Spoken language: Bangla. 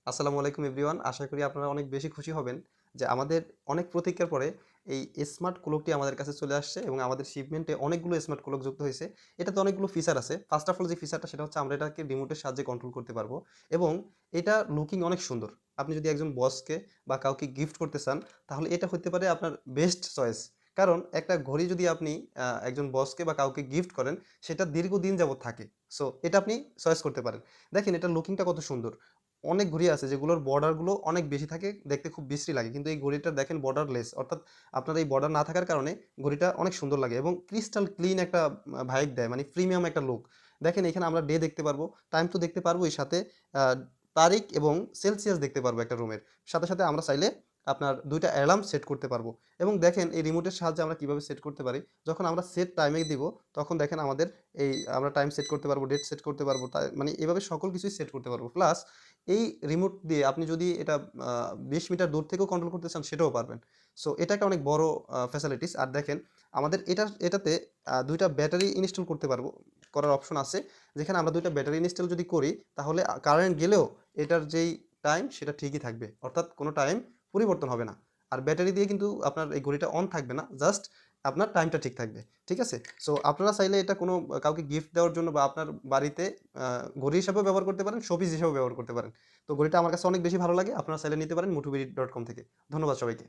আসসালামু আলাইকুম এভরিওয়ান। আশা করি আপনারা অনেক বেশি খুশি হবেন যে আমাদের অনেক প্রতীক্ষার পরে এই স্মার্ট ক্লকটি আমাদের কাছে চলে আসছে এবং আমাদের শিপমেন্টে অনেকগুলো স্মার্ট ক্লক যুক্ত হয়েছে। এটাতে অনেকগুলো ফিচার আছে। ফার্স্ট অফ অল যে ফিচারটা সেটা হচ্ছে আমরা এটাকে রিমোটের সাহায্যে কন্ট্রোল করতে পারবো এবং এটা লুকিং অনেক সুন্দর। আপনি যদি একজন বসকে বা কাউকে গিফট করতে চান তাহলে এটা হতে পারে আপনার বেস্ট চয়েস। কারণ একটা ঘড়ি যদি আপনি একজন বসকে বা কাউকে গিফট করেন সেটা দীর্ঘদিন যাবত থাকে। সো এটা আপনি চয়েস করতে পারেন। দেখেন এটার লুকিংটা কত সুন্দর। অনেক ঘড়ি আছে যেগুলোর বর্ডারগুলো অনেক বেশি থাকে, দেখতে খুব বিশ্রী লাগে। কিন্তু এই ঘড়িটা দেখেন বর্ডারলেস, অর্থাৎ আপনার এই বর্ডার না থাকার কারণে ঘড়িটা অনেক সুন্দর লাগে এবং ক্রিস্টাল ক্লিন একটা ভাইব দেয়, মানে প্রিমিয়াম একটা লুক। দেখেন এখানে আমরা ডে দেখতে পারবো, টাইম তো দেখতে পারবো, এর সাথে তারিখ এবং সেলসিয়াস দেখতে পারবো একটা রুমের সাথে সাথে। আমরা চাইলে আপনার দুইটা অ্যালার্ম সেট করতে পারবো এবং দেখেন এই রিমোটের সাহায্যে আমরা কিভাবে সেট করতে পারি। যখন আমরা সেট টাইমে দিব তখন দেখেন আমাদের এই আমরা টাইম সেট করতে পারবো, ডেট সেট করতে পারবো, মানে এভাবে সকল কিছুই সেট করতে পারবো। প্লাস এই রিমোট দিয়ে আপনি যদি এটা ২০ মিটার দূর থেকেও কন্ট্রোল করতে চান সেটাও পারবেন। সো এটা একটা অনেক বড় ফ্যাসিলিটিস। আর দেখেন আমাদের এটাতে ২ টা ব্যাটারি ইনস্টল করতে পারবো, করার অপশন আছে। যেখানে আমরা ২ টা ব্যাটারি ইনস্টল যদি করি তাহলে কারেন্ট গেলেও এটার যেই টাইম সেটা ঠিকই থাকবে। অর্থাৎ কোনো টাইম পরিবর্তন হবে না। আর ব্যাটারি দিয়ে কিন্তু আপনার এই ঘড়িটা অন থাকবে না। জাস্ট আপনার টাইমটা ঠিক থাকবে। ঠিক আছে? সো আপনারা চাইলে এটা কোনো কাউকে গিফট দেওয়ার জন্য বা আপনার বাড়িতে ঘড়ি হিসাবেও ব্যবহার করতে পারেন, শোপিস হিসেবেও ব্যবহার করতে পারেন। তো ঘড়িটা আমার কাছে অনেক বেশি ভালো লাগে। আপনারা চাইলে নিতে পারেন motuberry.com থেকে। ধন্যবাদ সবাইকে।